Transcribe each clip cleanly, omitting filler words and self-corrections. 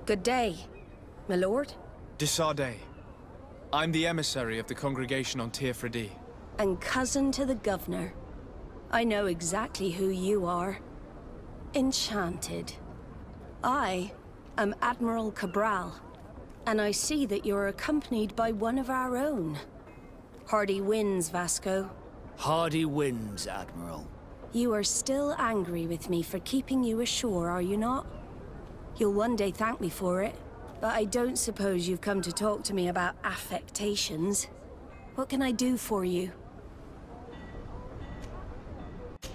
Good day, my lord. Desardet. I'm the emissary of the congregation on Tir And cousin to the governor. I know exactly who you are. Enchanted. I am Admiral Cabral, and I see that you're accompanied by one of our own. Hardy winds, Vasco. Hardy winds, Admiral. You are still angry with me for keeping you ashore, are you not? You'll one day thank me for it, but I don't suppose you've come to talk to me about affectations. What can I do for you?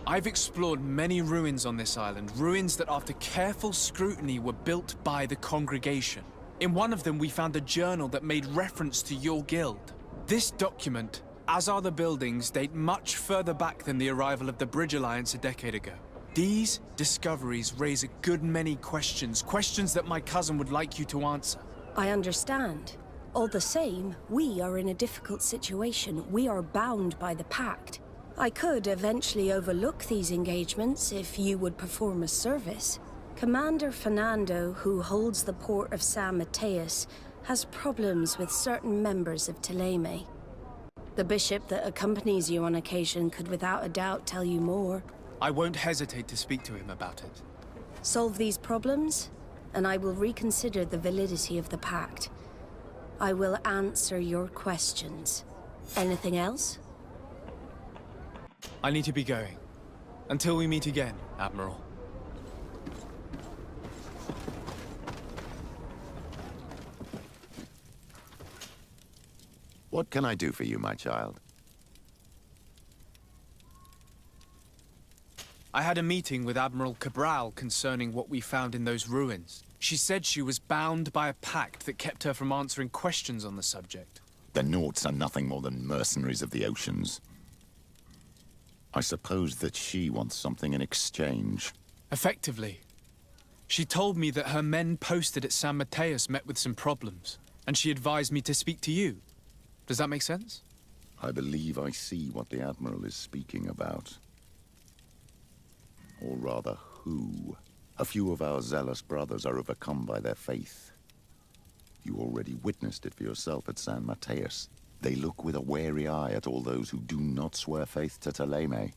I've explored many ruins on this island, ruins that after careful scrutiny were built by the congregation. In one of them we found a journal that made reference to your guild. This document, as are the buildings, date much further back than the arrival of the Bridge Alliance a decade ago. These discoveries raise a good many questions, questions that my cousin would like you to answer. I understand. All the same, we are in a difficult situation. We are bound by the Pact. I could eventually overlook these engagements if you would perform a service. Commander Fernando, who holds the port of San Mateus, has problems with certain members of Teleme. The bishop that accompanies you on occasion could without a doubt tell you more. I won't hesitate to speak to him about it. Solve these problems, and I will reconsider the validity of the Pact. I will answer your questions. Anything else? I need to be going. Until we meet again, Admiral. What can I do for you, my child? I had a meeting with Admiral Cabral concerning what we found in those ruins. She said she was bound by a pact that kept her from answering questions on the subject. The Nauts are nothing more than mercenaries of the oceans. I suppose that she wants something in exchange. Effectively. She told me that her men posted at San Mateus met with some problems, and she advised me to speak to you. Does that make sense? I believe I see what the Admiral is speaking about. Or rather, who. A few of our zealous brothers are overcome by their faith. You already witnessed it for yourself at San Mateus. They look with a wary eye at all those who do not swear faith to Teleme,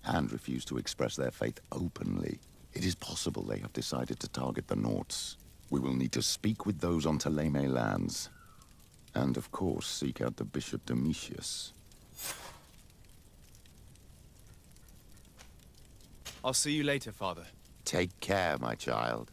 and refuse to express their faith openly. It is possible they have decided to target the Nauts. We will need to speak with those on Teleme lands, and of course seek out the Bishop Domitius. I'll see you later, Father. Take care, my child.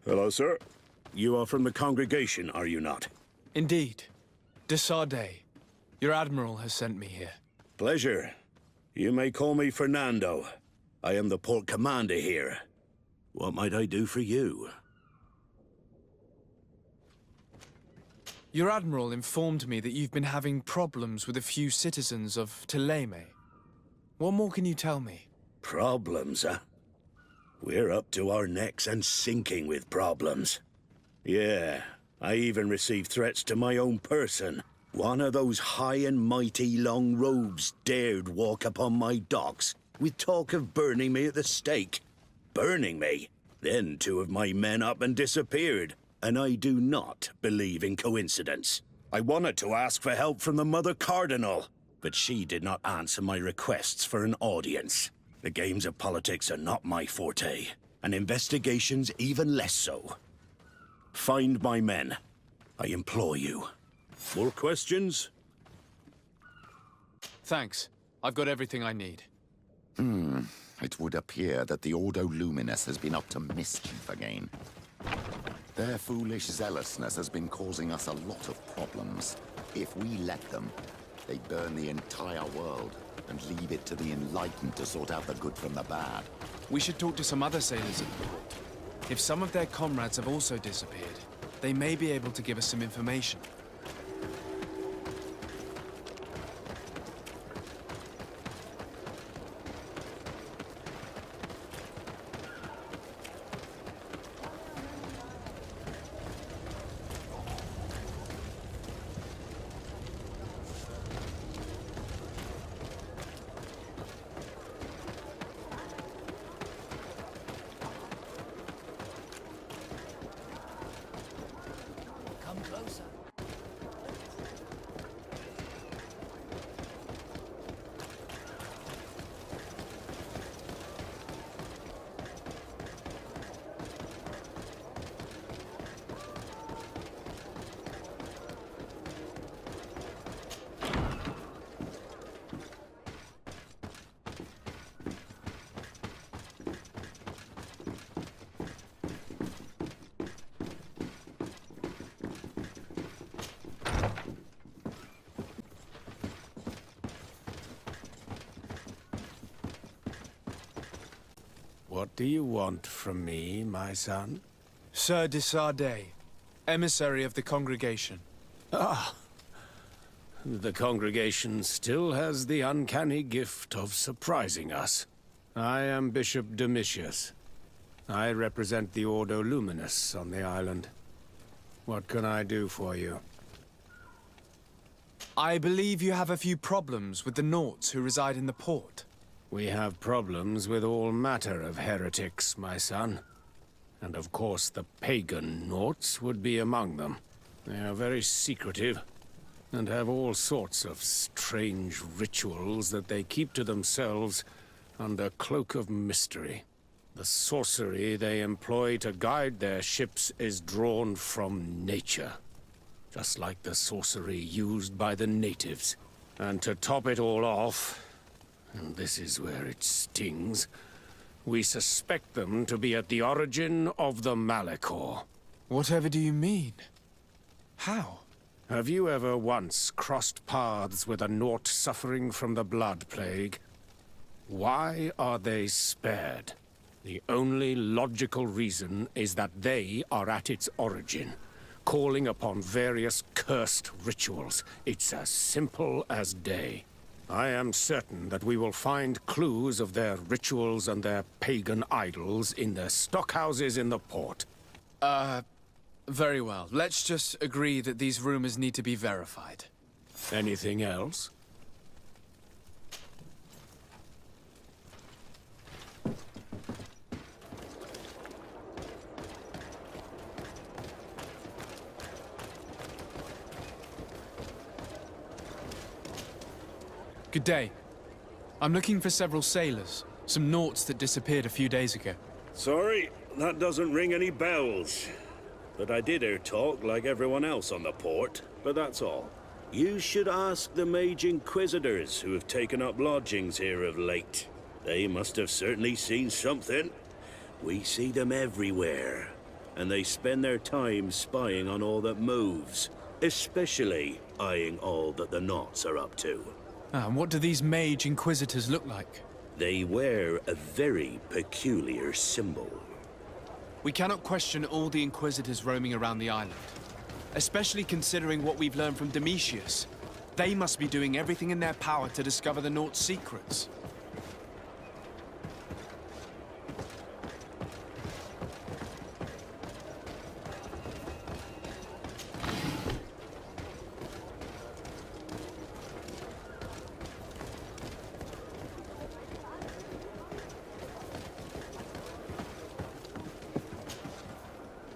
Hello, sir. You are from the congregation, are you not? Indeed. Desardet. Your Admiral has sent me here. Pleasure. You may call me Fernando. I am the port commander here. What might I do for you? Your Admiral informed me that you've been having problems with a few citizens of Teleme. What more can you tell me? Problems, huh? We're up to our necks and sinking with problems. Yeah, I even received threats to my own person. One of those high and mighty long robes dared walk upon my docks with talk of burning me at the stake. Burning me? Then two of my men up and disappeared, and I do not believe in coincidence. I wanted to ask for help from the Mother Cardinal, but she did not answer my requests for an audience. The games of politics are not my forte, and investigations even less so. Find my men. I implore you. More questions? Thanks. I've got everything I need. It would appear that the Ordo Luminous has been up to mischief again. Their foolish zealousness has been causing us a lot of problems. If we let them, they burn the entire world and leave it to the enlightened to sort out the good from the bad. We should talk to some other sailors at the port. If some of their comrades have also disappeared, they may be able to give us some information. Come closer. What do you want from me, my son? Sir de Sardet, emissary of the congregation. Ah, the congregation still has the uncanny gift of surprising us. I am Bishop Domitius. I represent the Ordo Luminous on the island. What can I do for you? I believe you have a few problems with the Nauts who reside in the port. We have problems with all matter of heretics, my son. And of course the pagan Nauts would be among them. They are very secretive, and have all sorts of strange rituals that they keep to themselves under cloak of mystery. The sorcery they employ to guide their ships is drawn from nature, just like the sorcery used by the natives. And to top it all off, and this is where it stings, we suspect them to be at the origin of the Malachor. Whatever do you mean? How? Have you ever once crossed paths with a Naut suffering from the blood plague? Why are they spared? The only logical reason is that they are at its origin, calling upon various cursed rituals. It's as simple as day. I am certain that we will find clues of their rituals and their pagan idols in their stockhouses in the port. Very well. Let's just agree that these rumors need to be verified. Anything else? Good day. I'm looking for several sailors. Some Nauts that disappeared a few days ago. Sorry, that doesn't ring any bells. But I did hear talk like everyone else on the port, but that's all. You should ask the Mage Inquisitors who have taken up lodgings here of late. They must have certainly seen something. We see them everywhere, and they spend their time spying on all that moves, especially eyeing all that the Nauts are up to. And what do these Mage Inquisitors look like? They wear a very peculiar symbol. We cannot question all the Inquisitors roaming around the island. Especially considering what we've learned from Domitius. They must be doing everything in their power to discover the Naut's secrets.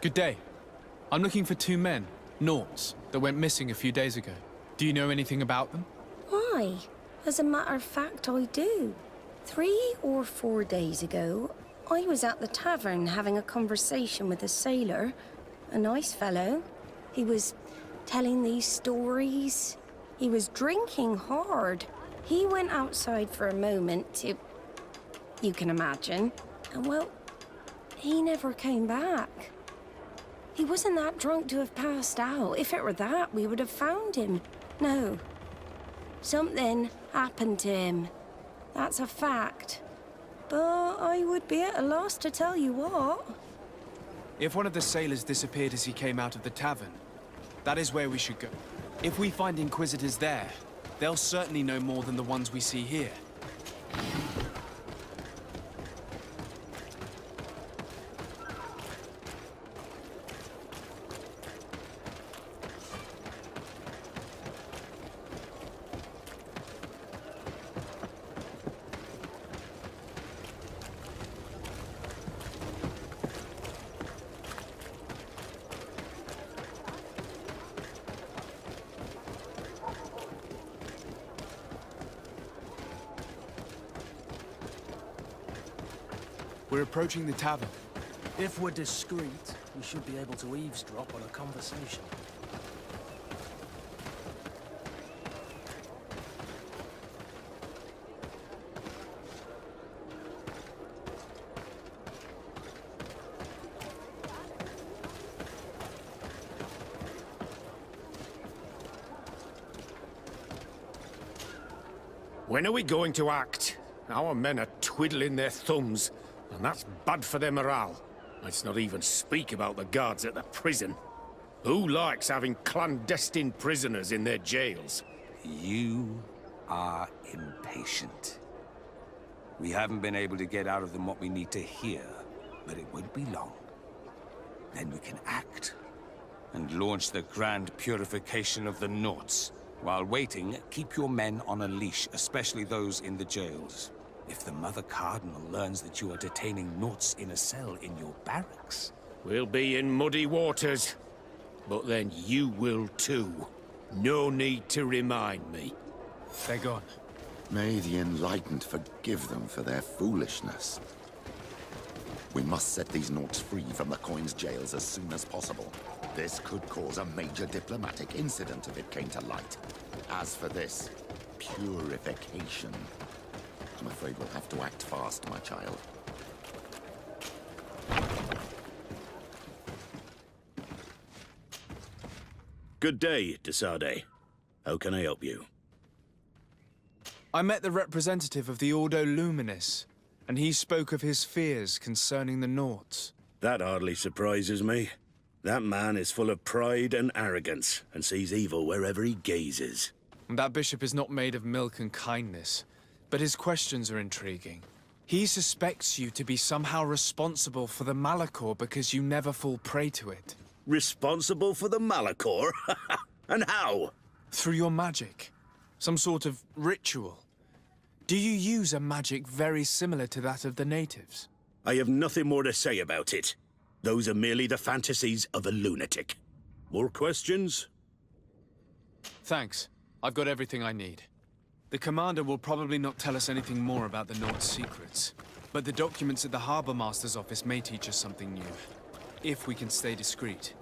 Good day. I'm looking for two men, Nauts, that went missing a few days ago. Do you know anything about them? Why? As a matter of fact, I do. 3 or 4 days ago, I was at the tavern having a conversation with a sailor. A nice fellow. He was telling these stories. He was drinking hard. He went outside for a moment to... you can imagine. And well, he never came back. He wasn't that drunk to have passed out. If it were that, we would have found him. No. Something happened to him. That's a fact. But I would be at a loss to tell you what. If one of the sailors disappeared as he came out of the tavern, that is where we should go. If we find Inquisitors there, they'll certainly know more than the ones we see here. We're approaching the tavern. If we're discreet, we should be able to eavesdrop on a conversation. When are we going to act? Our men are twiddling their thumbs, and that's bad for their morale. Let's not even speak about the guards at the prison. Who likes having clandestine prisoners in their jails? You are impatient. We haven't been able to get out of them what we need to hear, but it won't be long. Then we can act and launch the grand purification of the Norts. While waiting, keep your men on a leash, especially those in the jails. If the Mother Cardinal learns that you are detaining Norts in a cell in your barracks... We'll be in muddy waters. But then you will too. No need to remind me. They're gone. May the Enlightened forgive them for their foolishness. We must set these Norts free from the Coin's jails as soon as possible. This could cause a major diplomatic incident if it came to light. As for this purification, I'm afraid we'll have to act fast, my child. Good day, Desade. How can I help you? I met the representative of the Ordo Luminis, and he spoke of his fears concerning the Norts. That hardly surprises me. That man is full of pride and arrogance, and sees evil wherever he gazes. And that bishop is not made of milk and kindness, but his questions are intriguing. He suspects you to be somehow responsible for the Malachor because you never fall prey to it. Responsible for the Malachor? And how? Through your magic. Some sort of ritual. Do you use a magic very similar to that of the natives? I have nothing more to say about it. Those are merely the fantasies of a lunatic. More questions? Thanks. I've got everything I need. The commander will probably not tell us anything more about the Nort's secrets, but the documents at the Harbor Master's office may teach us something new, if we can stay discreet.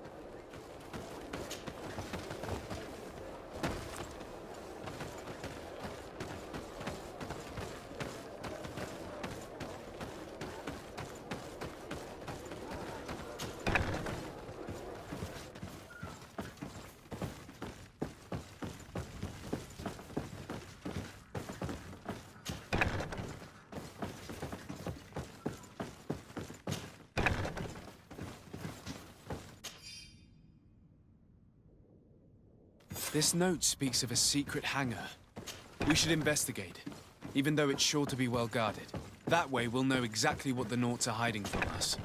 This note speaks of a secret hangar. We should investigate, even though it's sure to be well guarded. That way we'll know exactly what the Norts are hiding from us.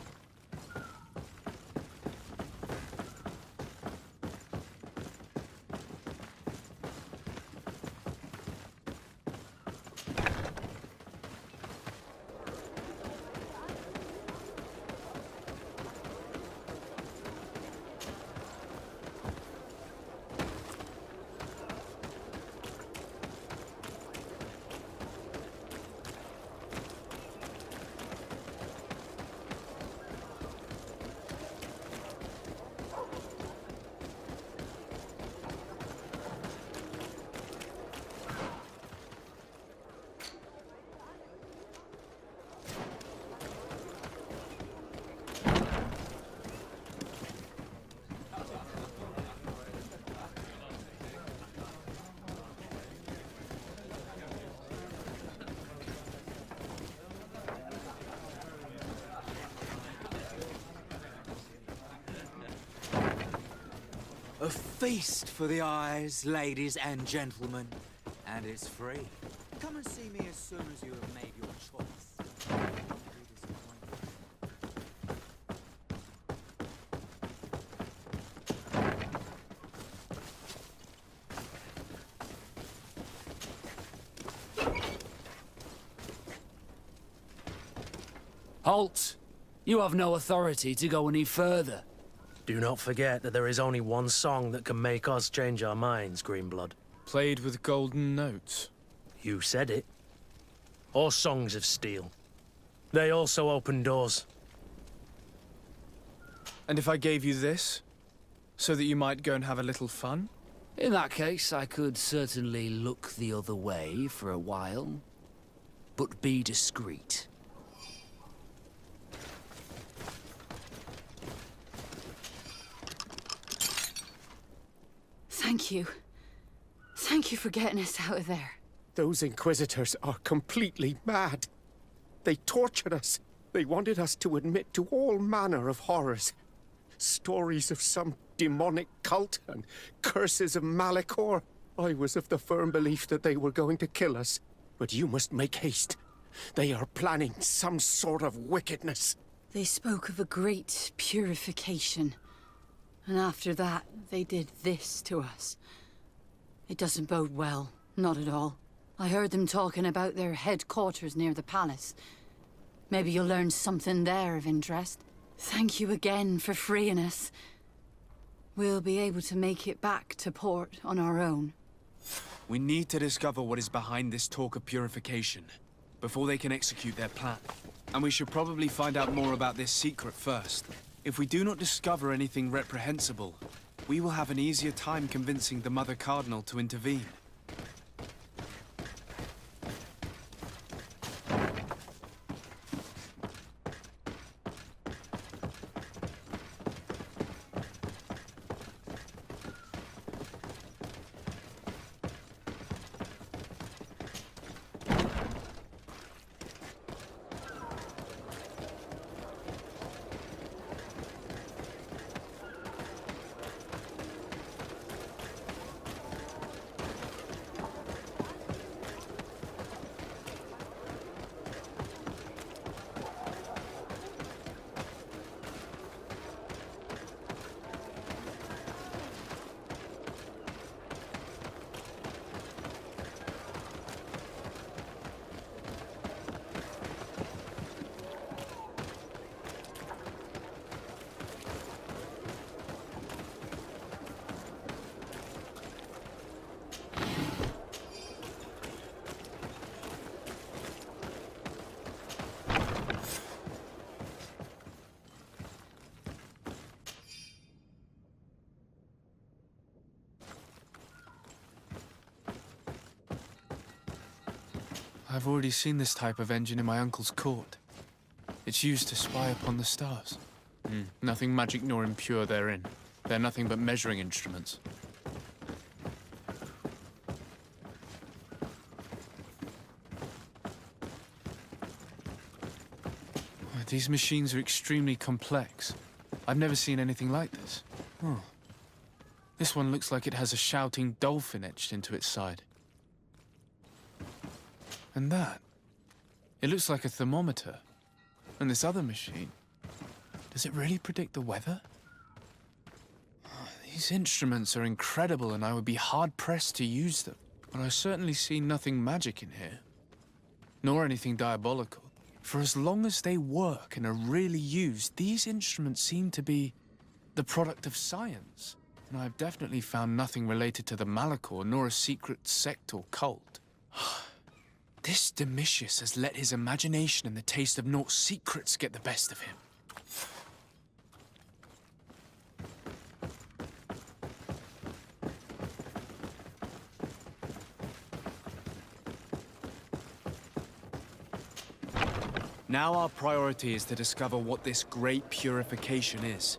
A feast for the eyes, ladies and gentlemen. And it's free. Come and see me as soon as you have made your choice. Halt! You have no authority to go any further. Do not forget that there is only one song that can make us change our minds, Greenblood. Played with golden notes. You said it. Or songs of steel. They also open doors. And if I gave you this, so that you might go and have a little fun? In that case, I could certainly look the other way for a while. But be discreet. Thank you. Thank you for getting us out of there. Those Inquisitors are completely mad. They tortured us. They wanted us to admit to all manner of horrors. Stories of some demonic cult and curses of Malachor. I was of the firm belief that they were going to kill us. But you must make haste. They are planning some sort of wickedness. They spoke of a great purification. And after that, they did this to us. It doesn't bode well. Not at all. I heard them talking about their headquarters near the palace. Maybe you'll learn something there of interest. Thank you again for freeing us. We'll be able to make it back to port on our own. We need to discover what is behind this talk of purification, before they can execute their plan. And we should probably find out more about this secret first. If we do not discover anything reprehensible, we will have an easier time convincing the Mother Cardinal to intervene. I've already seen this type of engine in my uncle's court. It's used to spy upon the stars. Nothing magic nor impure therein. They're nothing but measuring instruments. These machines are extremely complex. I've never seen anything like this. Oh. This one looks like it has a shouting dolphin etched into its side. And that, it looks like a thermometer. And this other machine, does it really predict the weather? These instruments are incredible and I would be hard-pressed to use them. But I certainly see nothing magic in here. Nor anything diabolical. For as long as they work and are really used, these instruments seem to be the product of science. And I've definitely found nothing related to the Malachor, nor a secret sect or cult. This Domitius has let his imagination and the taste of Nort's secrets get the best of him. Now our priority is to discover what this great purification is.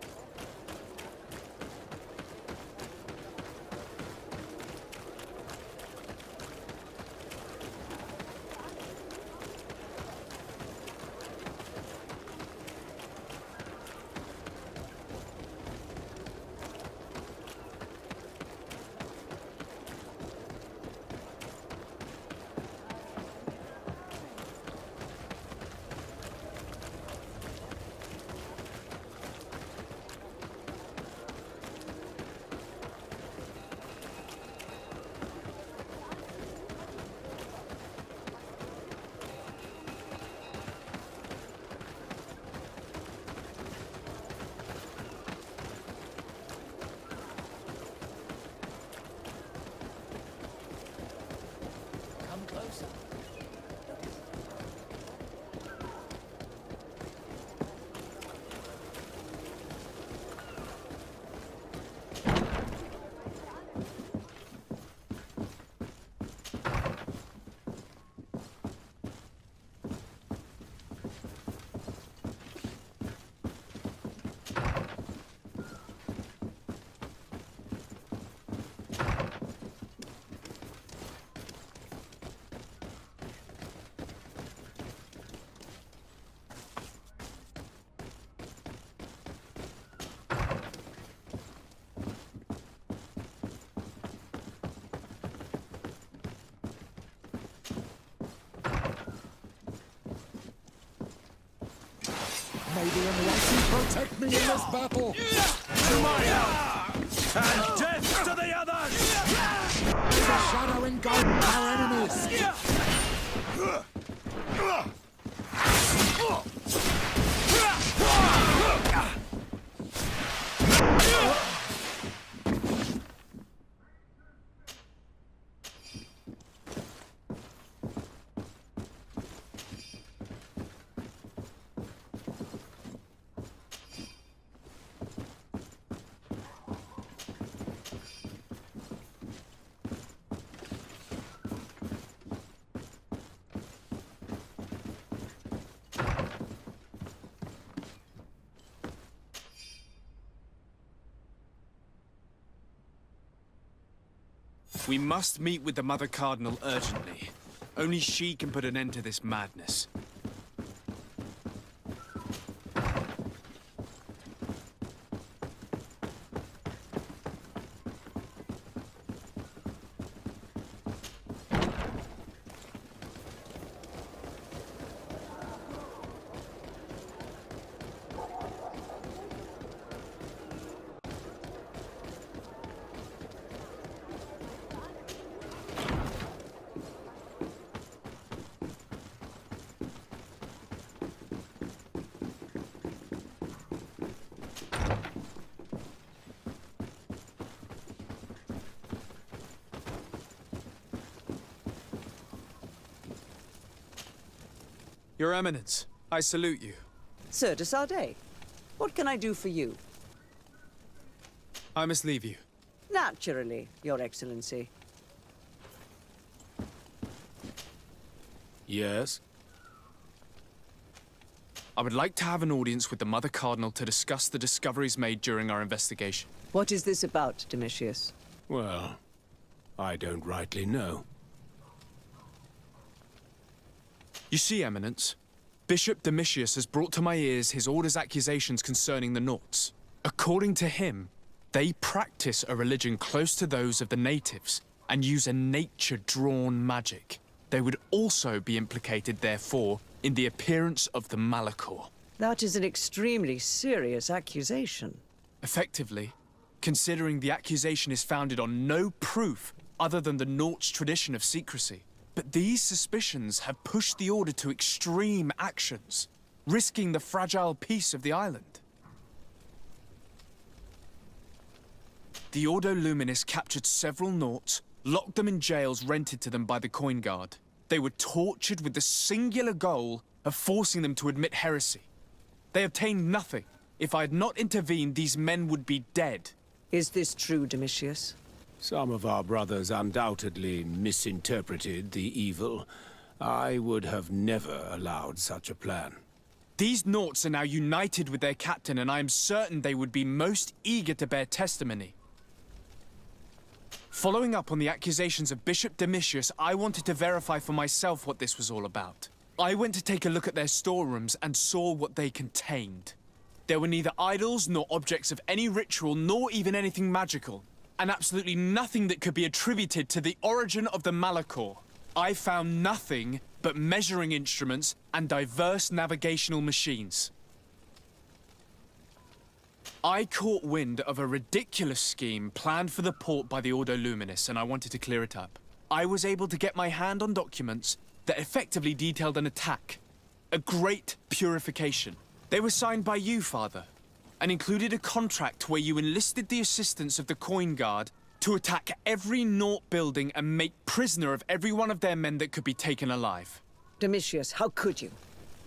the enlightened protect me in this battle! To my help! And death to the others! The shadow engulf our enemies! We must meet with the Mother Cardinal urgently. Only she can put an end to this madness. Your Eminence, I salute you. Sir de Sardet, what can I do for you? I must leave you. Naturally, Your Excellency. Yes? I would like to have an audience with the Mother Cardinal to discuss the discoveries made during our investigation. What is this about, Domitius? Well, I don't rightly know. You see, Eminence, Bishop Domitius has brought to my ears his order's accusations concerning the Nauts. According to him, they practice a religion close to those of the natives and use a nature-drawn magic. They would also be implicated, therefore, in the appearance of the Malachor. That is an extremely serious accusation. Effectively, considering the accusation is founded on no proof other than the Nauts' tradition of secrecy. But these suspicions have pushed the Order to extreme actions, risking the fragile peace of the island. The Ordo Luminis captured several Nauts, locked them in jails rented to them by the Coin Guard. They were tortured with the singular goal of forcing them to admit heresy. They obtained nothing. If I had not intervened, these men would be dead. Is this true, Domitius? Some of our brothers undoubtedly misinterpreted the evil. I would have never allowed such a plan. These Nauts are now united with their captain, and I am certain they would be most eager to bear testimony. Following up on the accusations of Bishop Domitius, I wanted to verify for myself what this was all about. I went to take a look at their storerooms and saw what they contained. There were neither idols nor objects of any ritual, nor even anything magical, and absolutely nothing that could be attributed to the origin of the Malachor. I found nothing but measuring instruments and diverse navigational machines. I caught wind of a ridiculous scheme planned for the port by the Ordo Luminis, and I wanted to clear it up. I was able to get my hand on documents that effectively detailed an attack. A great purification. They were signed by you, Father, and included a contract where you enlisted the assistance of the Coin Guard to attack every Naut building and make prisoner of every one of their men that could be taken alive. Domitius, how could you?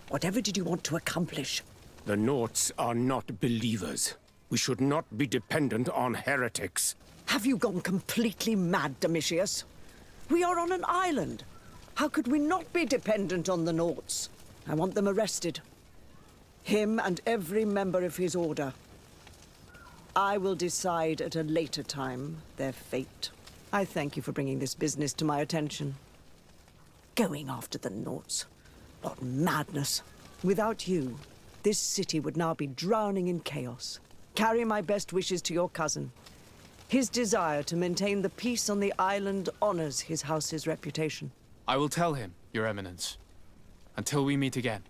Whatever did you want to accomplish? The Nauts are not believers. We should not be dependent on heretics. Have you gone completely mad, Domitius? We are on an island. How could we not be dependent on the Nauts? I want them arrested. Him and every member of his order. I will decide at a later time their fate. I thank you for bringing this business to my attention. Going after the Nauts. What madness. Without you, this city would now be drowning in chaos. Carry my best wishes to your cousin. His desire to maintain the peace on the island honors his house's reputation. I will tell him, Your Eminence. Until we meet again.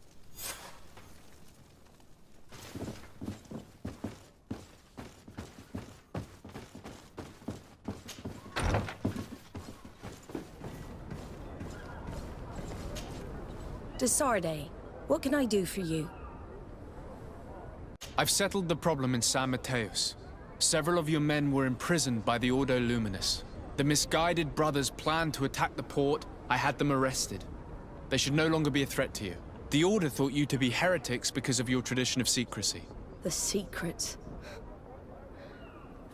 Desarde, what can I do for you? I've settled the problem in San Mateus. Several of your men were imprisoned by the Ordo Luminous. The misguided brothers planned to attack the port. I had them arrested. They should no longer be a threat to you. The Order thought you to be heretics because of your tradition of secrecy. The secrets.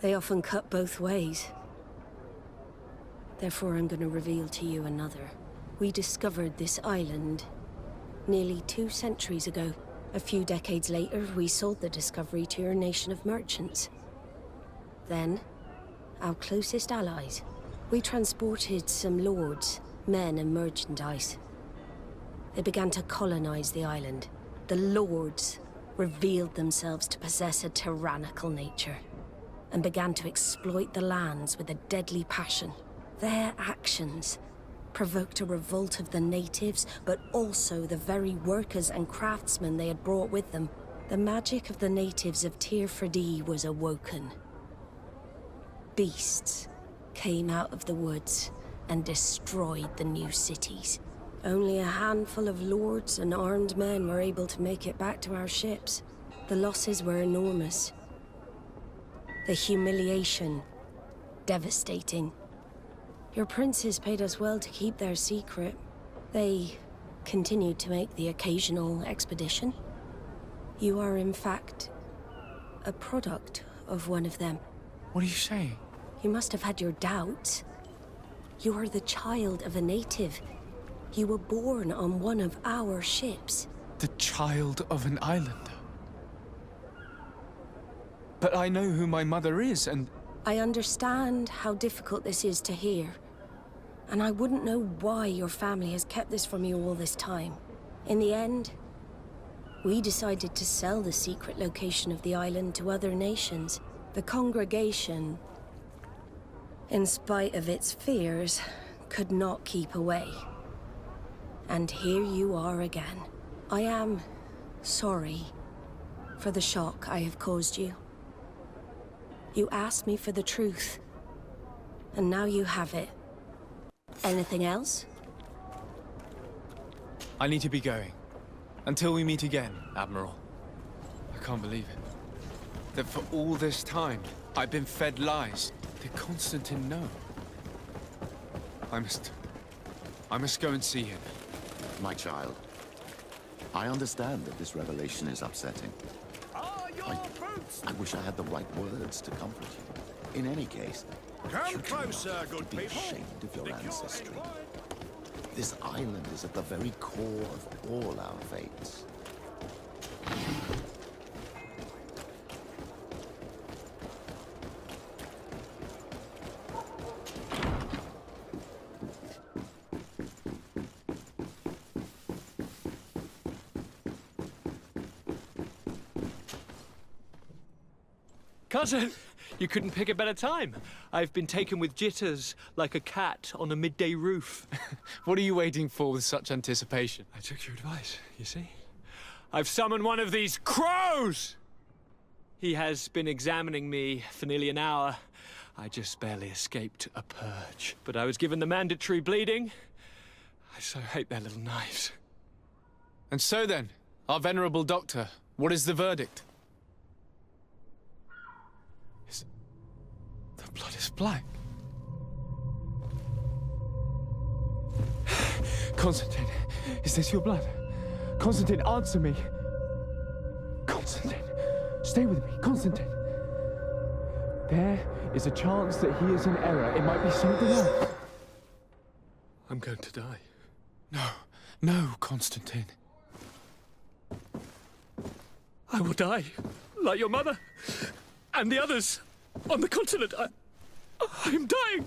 They often cut both ways. Therefore, I'm going to reveal to you another. We discovered this island nearly 2 centuries ago. A few decades later, we sold the discovery to your nation of merchants. Then, our closest allies. We transported some lords, men and merchandise. They began to colonize the island. The lords revealed themselves to possess a tyrannical nature and began to exploit the lands with a deadly passion. Their actions provoked a revolt of the natives, but also the very workers and craftsmen they had brought with them. The magic of the natives of Tir Freddy was awoken. Beasts came out of the woods and destroyed the new cities. Only a handful of lords and armed men were able to make it back to our ships. The losses were enormous. The humiliation, devastating. Your princes paid us well to keep their secret. They continued to make the occasional expedition. You are, in fact, a product of one of them. What are you saying? You must have had your doubts. You are the child of a native. You were born on one of our ships. The child of an islander. But I know who my mother is, and... I understand how difficult this is to hear. And I wouldn't know why your family has kept this from you all this time. In the end, we decided to sell the secret location of the island to other nations. The congregation, in spite of its fears, could not keep away. And here you are again. I am sorry for the shock I have caused you. You asked me for the truth, and now you have it. Anything else? I need to be going. Until we meet again, Admiral. I can't believe it. That for all this time, I've been fed lies. Did Constantine know? I must go and see him. My child, I understand that this revelation is upsetting. I wish I had the right words to comfort you. In any case, Come closer, good be people. ashamed of your ancestry. This island is at the very core of all our fates. Cousin, you couldn't pick a better time. I've been taken with jitters like a cat on a midday roof. What are you waiting for with such anticipation? I took your advice, you see. I've summoned one of these crows! He has been examining me for nearly an hour. I just barely escaped a purge. But I was given the mandatory bleeding. I so hate their little knives. And so then, our venerable doctor, what is the verdict? The blood is black. Constantine, is this your blood? Constantine, answer me. Constantine, stay with me. Constantine. There is a chance that he is in error. It might be something else. I'm going to die. No, Constantine. I will die, like your mother, and the others on the continent. I am dying.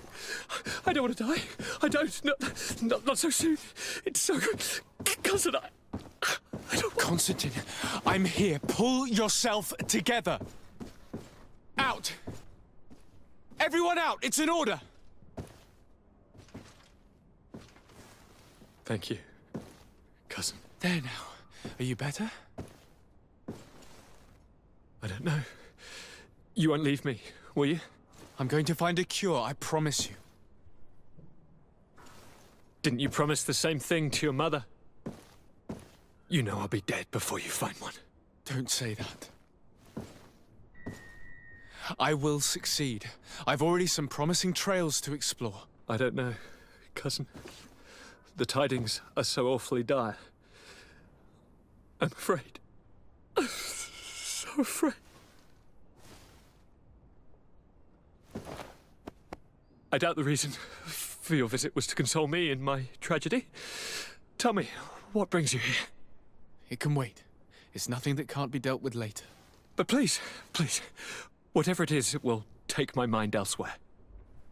I don't want to die. I don't. Not so soon. It's so good. Cousin, I don't want... Constantine, I'm here. Pull yourself together. Out. Everyone out. It's an order. Thank you, cousin. There now. Are you better? I don't know. You won't leave me, will you? I'm going to find a cure, I promise you. Didn't you promise the same thing to your mother? You know I'll be dead before you find one. Don't say that. I will succeed. I've already some promising trails to explore. I don't know, cousin. The tidings are so awfully dire. I'm afraid. I'm so afraid. I doubt the reason for your visit was to console me in my tragedy. Tell me, what brings you here? It can wait. It's nothing that can't be dealt with later. But please, please, whatever it is, it will take my mind elsewhere.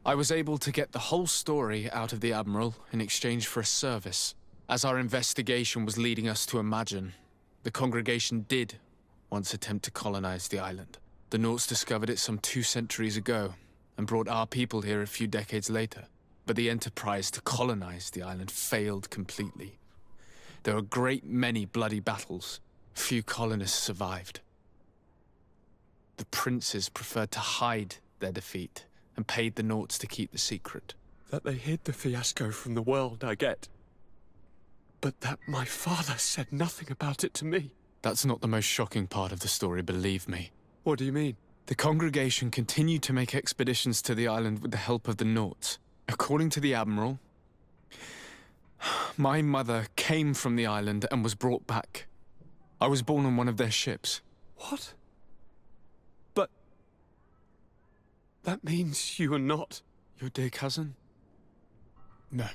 I was able to get the whole story out of the Admiral in exchange for a service. As our investigation was leading us to imagine, the congregation did once attempt to colonize the island. The Nauts discovered it some 2 centuries ago and brought our people here a few decades later. But the enterprise to colonize the island failed completely. There were a great many bloody battles. Few colonists survived. The princes preferred to hide their defeat and paid the Nauts to keep the secret. That they hid the fiasco from the world, I get. But that my father said nothing about it to me. That's not the most shocking part of the story, believe me. What do you mean? The congregation continued to make expeditions to the island with the help of the Nauts. According to the Admiral, my mother came from the island and was brought back. I was born on one of their ships. What? But... that means you are not... your dear cousin? No.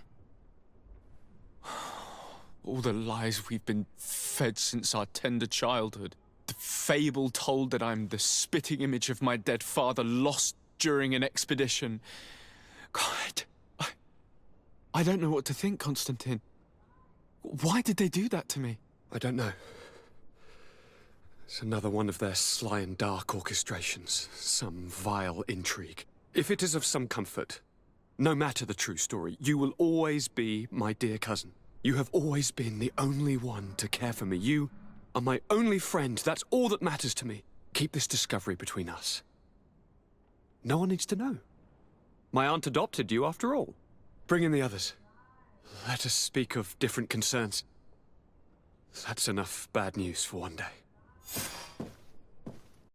All the lies we've been fed since our tender childhood. The fable told that I'm the spitting image of my dead father lost during an expedition. God, I don't know what to think, Constantine. Why did they do that to me? I don't know. It's another one of their sly and dark orchestrations. Some vile intrigue. If it is of some comfort, no matter the true story, you will always be my dear cousin. You have always been the only one to care for me. You are my only friend. That's all that matters to me. Keep this discovery between us. No one needs to know. My aunt adopted you after all. Bring in the others. Let us speak of different concerns. That's enough bad news for one day.